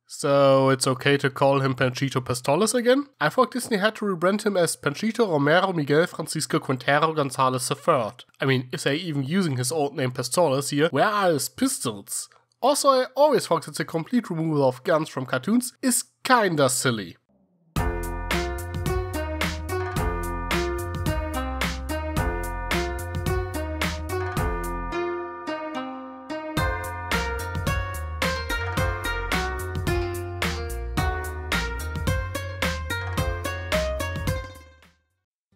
So it's okay to call him Panchito Pistoles again? I thought Disney had to rebrand him as Panchito Romero Miguel Francisco Quintero Gonzalez III. I mean, if they're even using his old name Pistoles here, where are his pistols? Also, I always thought that the complete removal of guns from cartoons is kinda silly.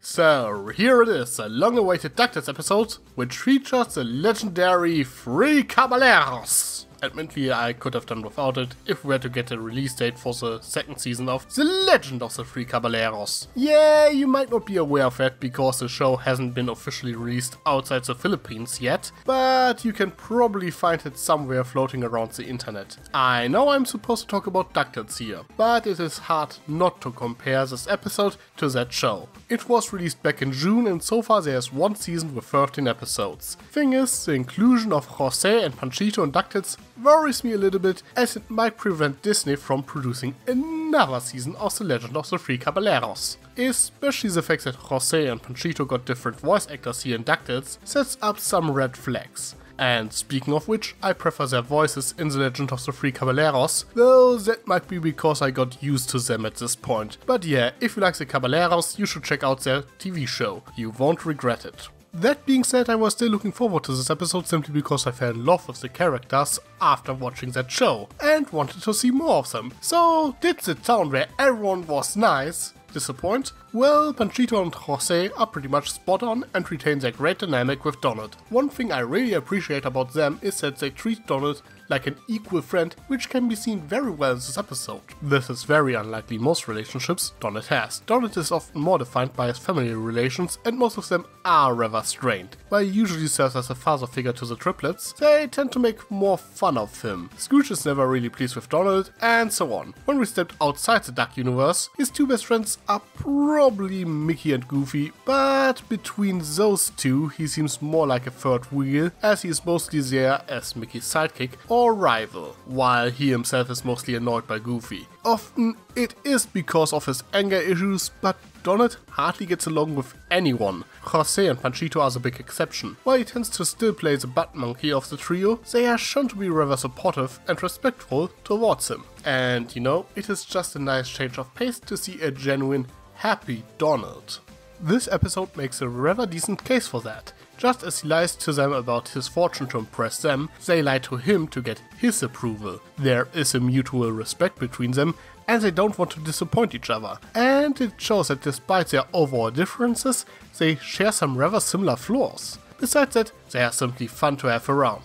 So, here it is, a long-awaited DuckTales episode, which features the legendary three Caballeros. Admittedly, I could have done without it if we were to get a release date for the second season of The Legend of the Three Caballeros. Yeah, you might not be aware of that because the show hasn't been officially released outside the Philippines yet, but you can probably find it somewhere floating around the internet. I know I'm supposed to talk about DuckTales here, but it is hard not to compare this episode to that show. It was released back in June and so far there's one season with 13 episodes. Thing is, the inclusion of Jose and Panchito in DuckTales worries me a little bit, as it might prevent Disney from producing another season of The Legend of the Three Caballeros. Especially the fact that Jose and Panchito got different voice actors here in DuckTales sets up some red flags. And speaking of which, I prefer their voices in The Legend of the Three Caballeros, though that might be because I got used to them at this point. But yeah, if you like the Caballeros, you should check out their TV show, you won't regret it. That being said, I was still looking forward to this episode simply because I fell in love with the characters after watching that show, and wanted to see more of them. So, did the town where everyone was nice disappoint? Well, Panchito and Jose are pretty much spot on and retain their great dynamic with Donald. One thing I really appreciate about them is that they treat Donald like an equal friend, which can be seen very well in this episode. This is very unlike most relationships Donald has. Donald is often more defined by his family relations, and most of them are rather strained. While he usually serves as a father figure to the triplets, they tend to make more fun of him. Scrooge is never really pleased with Donald, and so on. When we stepped outside the Duck universe, his two best friends are probably Mickey and Goofy, but between those two he seems more like a third wheel, as he is mostly there as Mickey's sidekick or rival, while he himself is mostly annoyed by Goofy. Often it is because of his anger issues, but Donald hardly gets along with anyone. Jose and Panchito are the big exception. While he tends to still play the butt monkey of the trio, they are shown to be rather supportive and respectful towards him. And you know, it is just a nice change of pace to see a genuine, happy Donald. This episode makes a rather decent case for that. Just as he lies to them about his fortune to impress them, they lie to him to get his approval. There is a mutual respect between them, and they don't want to disappoint each other. And it shows that despite their overall differences, they share some rather similar flaws. Besides that, they are simply fun to have around.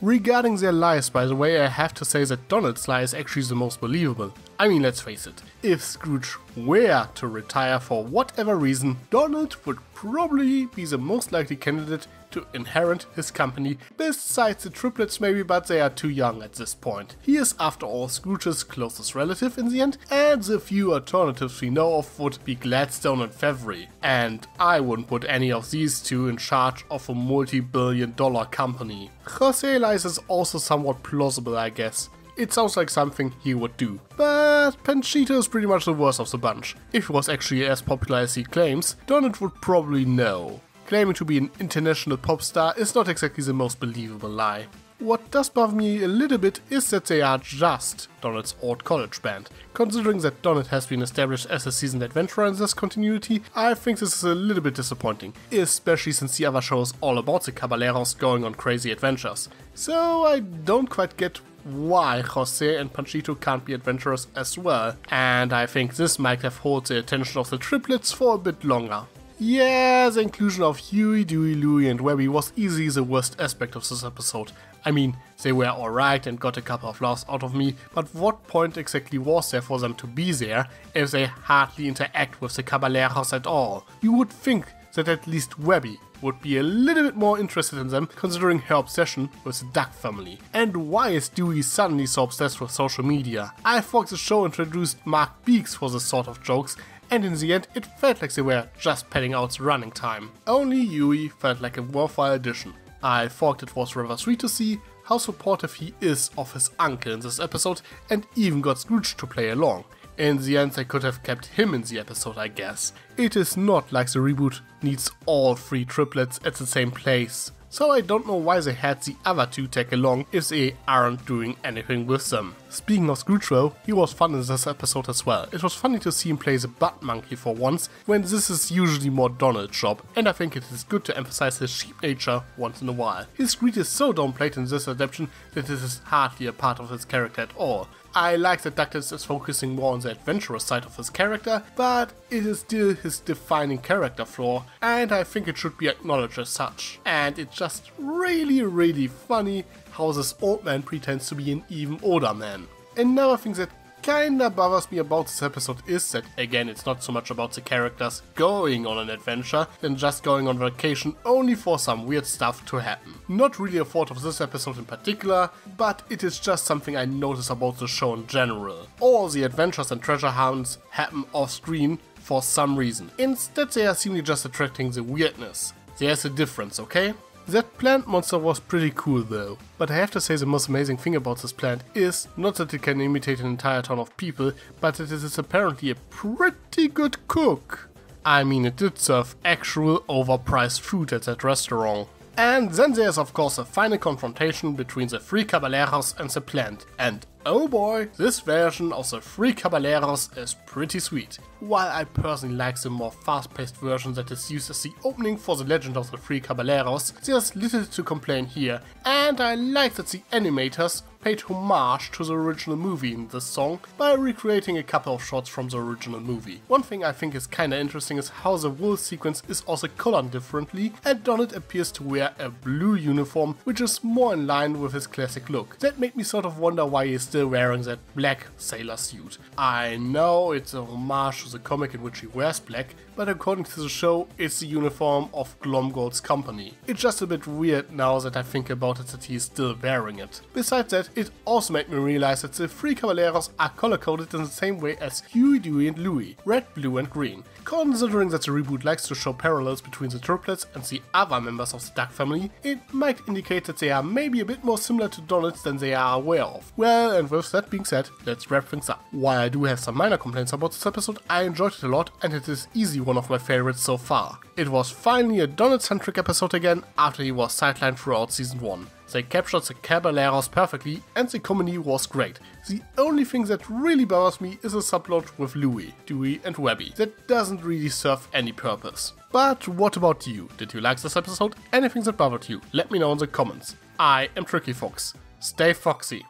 Regarding their lies, by the way, I have to say that Donald's lie is actually the most believable. I mean, let's face it, if Scrooge were to retire for whatever reason, Donald would probably be the most likely candidate to inherit his company, besides the triplets maybe, but they are too young at this point. He is after all Scrooge's closest relative in the end, and the few alternatives we know of would be Gladstone and Favre. And I wouldn't put any of these two in charge of a multi-billion-dollar company. Jose lies is also somewhat plausible, I guess. It sounds like something he would do. But Panchito is pretty much the worst of the bunch. If he was actually as popular as he claims, Donald would probably know. Claiming to be an international pop star is not exactly the most believable lie. What does bother me a little bit is that they are just Donald's old college band. Considering that Donald has been established as a seasoned adventurer in this continuity, I think this is a little bit disappointing, especially since the other show is all about the Caballeros going on crazy adventures. So I don't quite get why Jose and Panchito can't be adventurers as well, and I think this might have held the attention of the triplets for a bit longer. Yeah, the inclusion of Huey, Dewey, Louie and Webby was easily the worst aspect of this episode. I mean, they were alright and got a couple of laughs out of me, but what point exactly was there for them to be there if they hardly interact with the Caballeros at all? You would think that at least Webby would be a little bit more interested in them, considering her obsession with the Duck family. And why is Dewey suddenly so obsessed with social media? I thought the show introduced Mark Beeks for this sort of jokes, and in the end it felt like they were just padding out the running time. Only Huey felt like a worthwhile addition. I thought it was rather sweet to see how supportive he is of his uncle in this episode and even got Scrooge to play along. In the end, they could have kept him in the episode, I guess. It is not like the reboot needs all 3 triplets at the same place. So I don't know why they had the other 2 tag along if they aren't doing anything with them. Speaking of Scrooge though, he was fun in this episode as well. It was funny to see him play the butt monkey for once, when this is usually more Donald's job, and I think it is good to emphasize his sheep nature once in a while. His greed is so downplayed in this adaptation that it is hardly a part of his character at all. I like that DuckTales is focusing more on the adventurous side of his character, but it is still his defining character flaw, and I think it should be acknowledged as such. And it's just really funny how this old man pretends to be an even older man. Another thing that kinda bothers me about this episode is that, again, it's not so much about the characters going on an adventure than just going on vacation only for some weird stuff to happen. Not really a fault of this episode in particular, but it is just something I notice about the show in general. All the adventures and treasure hunts happen off screen for some reason. Instead, they are seemingly just attracting the weirdness. There's a difference, okay? That plant monster was pretty cool though, but I have to say the most amazing thing about this plant is not that it can imitate an entire town of people, but that it is apparently a pretty good cook. I mean, it did serve actual overpriced food at that restaurant. And then there's of course a final confrontation between the 3 Caballeros and the plant, and oh boy, this version of the 3 Caballeros is pretty sweet. While I personally like the more fast-paced version that is used as the opening for the Legend of the 3 Caballeros, there's little to complain here, and I like that the animators paid homage to the original movie in this song by recreating a couple of shots from the original movie. One thing I think is kinda interesting is how the wool sequence is also colored differently, and Donald appears to wear a blue uniform, which is more in line with his classic look. That made me sort of wonder why he's still wearing that black sailor suit. I know it's a homage to the comic in which he wears black, but according to the show, it's the uniform of Glomgold's company. It's just a bit weird now that I think about it that he's still wearing it. Besides that, it also made me realize that the 3 Caballeros are color-coded in the same way as Huey, Dewey and Louie, red, blue and green. Considering that the reboot likes to show parallels between the triplets and the other members of the Duck family, it might indicate that they are maybe a bit more similar to Donald's than they are aware of. Well, and with that being said, let's wrap things up. While I do have some minor complaints about this episode, I enjoyed it a lot and it is easily one of my favorites so far. It was finally a Donald-centric episode again after he was sidelined throughout season 1. They captured the Caballeros perfectly and the comedy was great. The only thing that really bothers me is a subplot with Louie, Dewey and Webby that doesn't really serve any purpose. But what about you? Did you like this episode? Anything that bothered you? Let me know in the comments. I am Tricky Fox. Stay foxy.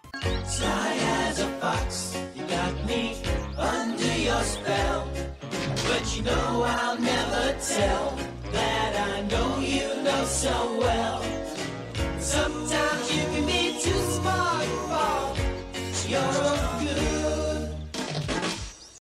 Sly as a fox, you got me under your spell. But you know I'll never tell that I know you know so well. Sometimes